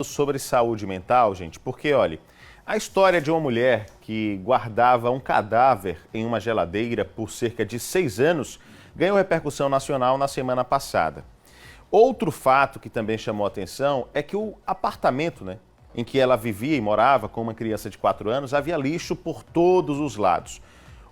Sobre saúde mental, gente, porque, olha, a história de uma mulher que guardava um cadáver em uma geladeira por cerca de 6 anos ganhou repercussão nacional na semana passada. Outro fato que também chamou a atenção é que o apartamento, em que ela vivia e morava com uma criança de 4 anos, havia lixo por todos os lados.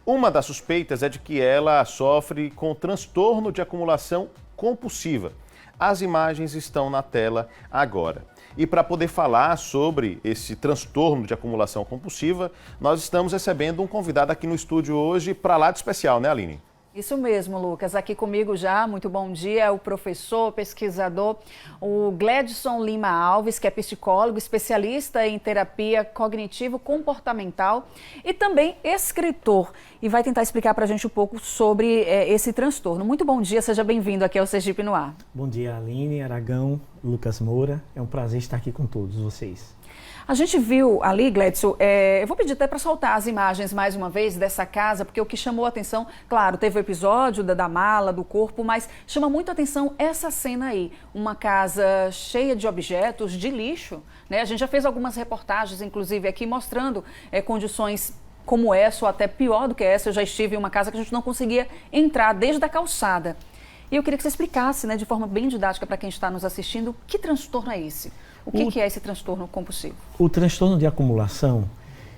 Uma das suspeitas é de que ela sofre com transtorno de acumulação compulsiva. As imagens estão na tela agora. E para poder falar sobre esse transtorno de acumulação compulsiva, nós estamos recebendo um convidado aqui no estúdio hoje para lá de especial, né, Aline? Isso mesmo, Lucas. Aqui comigo já, muito bom dia, é o professor, pesquisador, o Gledson Lima Alves, que é psicólogo, especialista em terapia cognitivo-comportamental e também escritor. E vai tentar explicar para a gente um pouco sobre esse transtorno. Muito bom dia, seja bem-vindo aqui ao Sergipe no Ar. Bom dia, Aline, Aragão, Lucas Moura. É um prazer estar aqui com todos vocês. A gente viu ali, Gledson, eu vou pedir até para soltar as imagens mais uma vez dessa casa, porque o que chamou a atenção, claro, teve o episódio da mala, do corpo, mas chama muito a atenção essa cena aí. Uma casa cheia de objetos, de lixo, né? A gente já fez algumas reportagens, inclusive aqui, mostrando condições como essa, ou até pior do que essa. Eu já estive em uma casa que a gente não conseguia entrar desde a calçada. E eu queria que você explicasse, de forma bem didática para quem está nos assistindo, que transtorno é esse? O que é esse transtorno compulsivo? O transtorno de acumulação,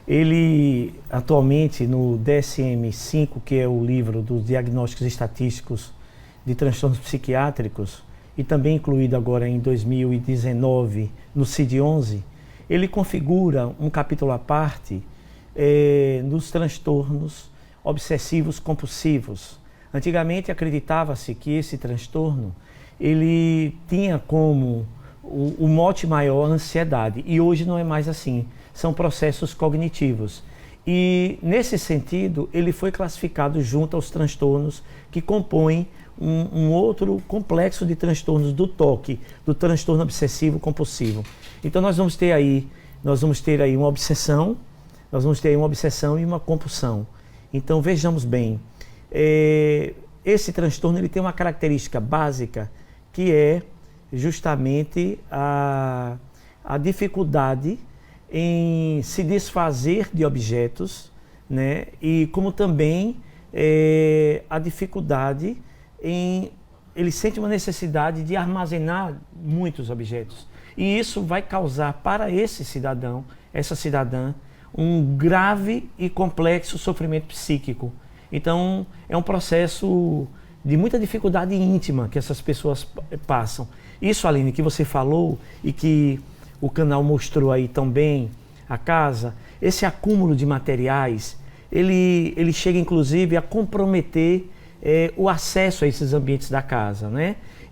ele atualmente no DSM-5, que é o livro dos diagnósticos estatísticos de transtornos psiquiátricos, e também incluído agora em 2019 no CID-11, ele configura um capítulo à parte nos transtornos obsessivos compulsivos. Antigamente acreditava-se que esse transtorno ele tinha como o mote maior a ansiedade, e hoje não é mais assim, são processos cognitivos. E nesse sentido ele foi classificado junto aos transtornos que compõem um outro complexo de transtornos do TOC, do transtorno obsessivo compulsivo. Então nós vamos ter aí uma obsessão, e uma compulsão. Então vejamos bem, esse transtorno ele tem uma característica básica que é justamente a dificuldade em se desfazer de objetos, e como também a dificuldade em... Ele sente uma necessidade de armazenar muitos objetos. E isso vai causar para esse cidadão, essa cidadã, um grave e complexo sofrimento psíquico. Então, é um processo de muita dificuldade íntima que essas pessoas passam. Isso, Aline, que você falou e que o canal mostrou aí também, a casa, esse acúmulo de materiais, ele chega inclusive a comprometer o acesso a esses ambientes da casa,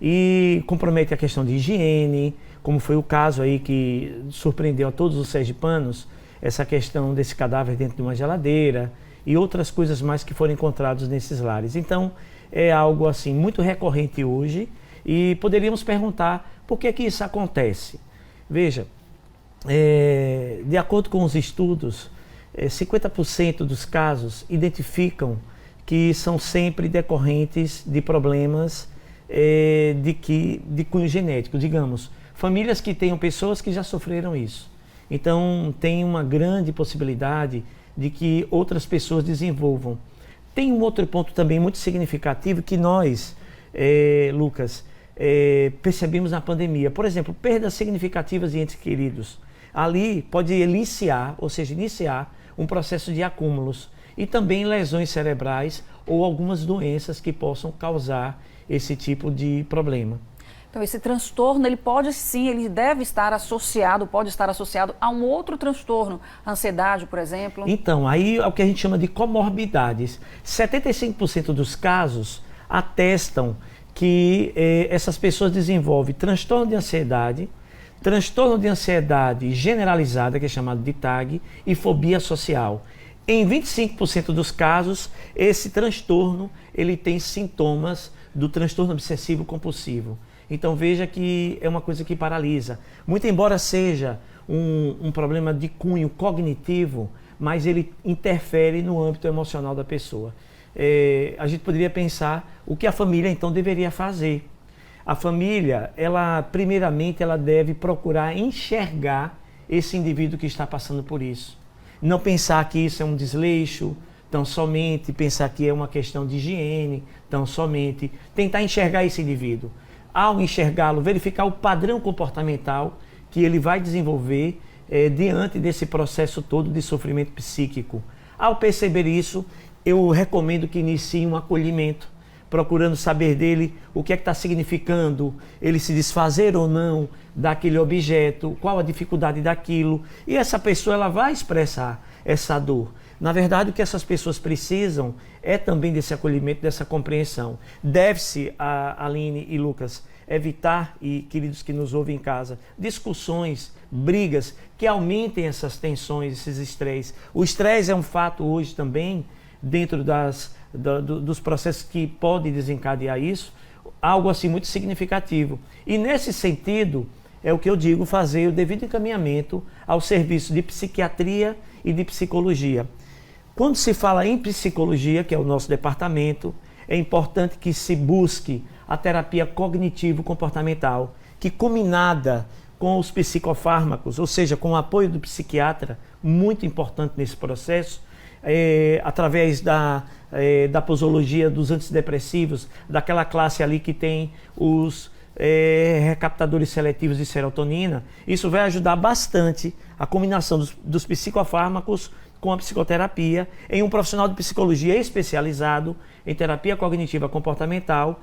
E compromete a questão de higiene, como foi o caso aí que surpreendeu a todos os sergipanos, essa questão desse cadáver dentro de uma geladeira e outras coisas mais que foram encontradas nesses lares. Então, é algo assim muito recorrente hoje e poderíamos perguntar por que isso acontece. Veja, de acordo com os estudos, 50% dos casos identificam que são sempre decorrentes de problemas de cunho genético, digamos, famílias que tenham pessoas que já sofreram isso. Então, tem uma grande possibilidade de que outras pessoas desenvolvam. Tem um outro ponto também muito significativo que nós, Lucas, percebemos na pandemia. Por exemplo, perdas significativas de entes queridos. Ali pode iniciar um processo de acúmulos e também lesões cerebrais ou algumas doenças que possam causar esse tipo de problema. Então, esse transtorno, ele pode sim, ele deve estar associado, pode estar associado a um outro transtorno, ansiedade, por exemplo. Então, aí é o que a gente chama de comorbidades. 75% dos casos atestam que essas pessoas desenvolvem transtorno de ansiedade generalizada, que é chamado de TAG, e fobia social. Em 25% dos casos, esse transtorno ele tem sintomas do transtorno obsessivo compulsivo. Então veja que é uma coisa que paralisa. Muito embora seja um problema de cunho cognitivo, mas ele interfere no âmbito emocional da pessoa. A gente poderia pensar o que a família então deveria fazer. A família, ela primeiramente, ela deve procurar enxergar esse indivíduo que está passando por isso. Não pensar que isso é um desleixo, tão somente, pensar que é uma questão de higiene, tão somente. Tentar enxergar esse indivíduo. Ao enxergá-lo, verificar o padrão comportamental que ele vai desenvolver diante desse processo todo de sofrimento psíquico. Ao perceber isso, eu recomendo que inicie um acolhimento, procurando saber dele o que é que está significando, ele se desfazer ou não daquele objeto, qual a dificuldade daquilo. E essa pessoa ela vai expressar essa dor. Na verdade, o que essas pessoas precisam é também desse acolhimento, dessa compreensão. Deve-se, Aline e Lucas, evitar, e queridos que nos ouvem em casa, discussões, brigas que aumentem essas tensões, esses estresses. O estresse é um fato hoje também, dentro dos processos que podem desencadear isso, algo assim muito significativo. E nesse sentido, é o que eu digo, fazer o devido encaminhamento ao serviço de psiquiatria e de psicologia. Quando se fala em psicologia, que é o nosso departamento, é importante que se busque a terapia cognitivo-comportamental, que combinada com os psicofármacos, ou seja, com o apoio do psiquiatra, muito importante nesse processo, através da posologia dos antidepressivos, daquela classe ali que tem os recaptadores seletivos de serotonina, isso vai ajudar bastante a combinação dos psicofármacos com a psicoterapia em um profissional de psicologia especializado em terapia cognitiva comportamental,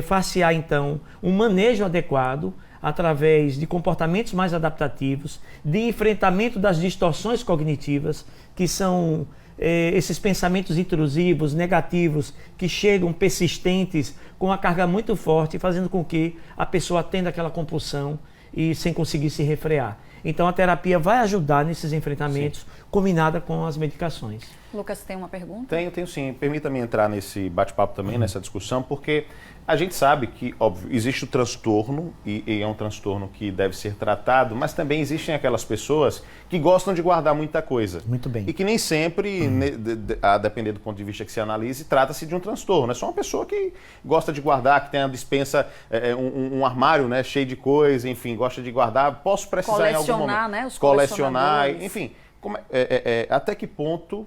far-se-á então um manejo adequado através de comportamentos mais adaptativos, de enfrentamento das distorções cognitivas, que são esses pensamentos intrusivos, negativos, que chegam persistentes, com uma carga muito forte, fazendo com que a pessoa atenda aquela compulsão e sem conseguir se refrear. Então a terapia vai ajudar nesses enfrentamentos, sim, combinada com as medicações. Lucas, tem uma pergunta? Tenho sim. Permita-me entrar nesse bate-papo também, nessa discussão, porque a gente sabe que, óbvio, existe o transtorno, e é um transtorno que deve ser tratado, mas também existem aquelas pessoas que gostam de guardar muita coisa. Muito bem. E que nem sempre, a depender do ponto de vista que se analise, trata-se de um transtorno. É só uma pessoa que gosta de guardar, que tem a dispensa, um armário, né, cheio de coisa, enfim, gosta de guardar. Posso precisar em algum momento. Né? Os colecionar, enfim. Até que ponto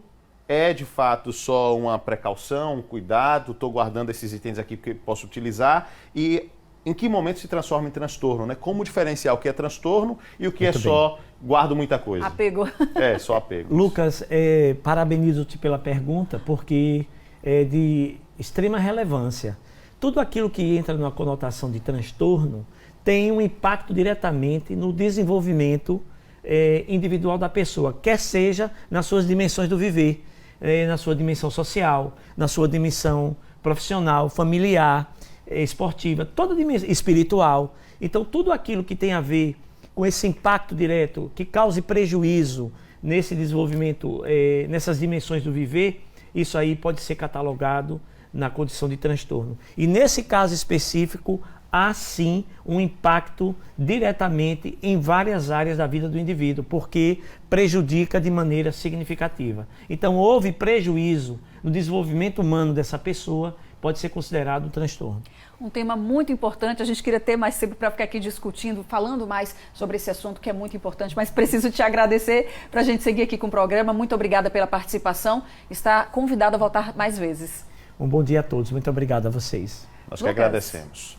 é de fato só uma precaução, um cuidado, estou guardando esses itens aqui porque posso utilizar, e em que momento se transforma em transtorno, né? Como diferenciar o que é transtorno e o que muito é só guardo muita coisa? Apego. Só apego. Lucas, parabenizo-te pela pergunta, porque é de extrema relevância. Tudo aquilo que entra na conotação de transtorno tem um impacto diretamente no desenvolvimento individual da pessoa, quer seja nas suas dimensões do viver, na sua dimensão social, na sua dimensão profissional, familiar, esportiva, toda dimensão espiritual. Então, tudo aquilo que tem a ver com esse impacto direto, que cause prejuízo nesse desenvolvimento, nessas dimensões do viver, isso aí pode ser catalogado na condição de transtorno. E nesse caso específico, há sim um impacto diretamente em várias áreas da vida do indivíduo, porque prejudica de maneira significativa. Então, houve prejuízo no desenvolvimento humano dessa pessoa, pode ser considerado um transtorno. Um tema muito importante, a gente queria ter mais tempo para ficar aqui discutindo, falando mais sobre esse assunto que é muito importante, mas preciso te agradecer para a gente seguir aqui com o programa. Muito obrigada pela participação, está convidado a voltar mais vezes. Um bom dia a todos, muito obrigado a vocês. Nós que agradecemos.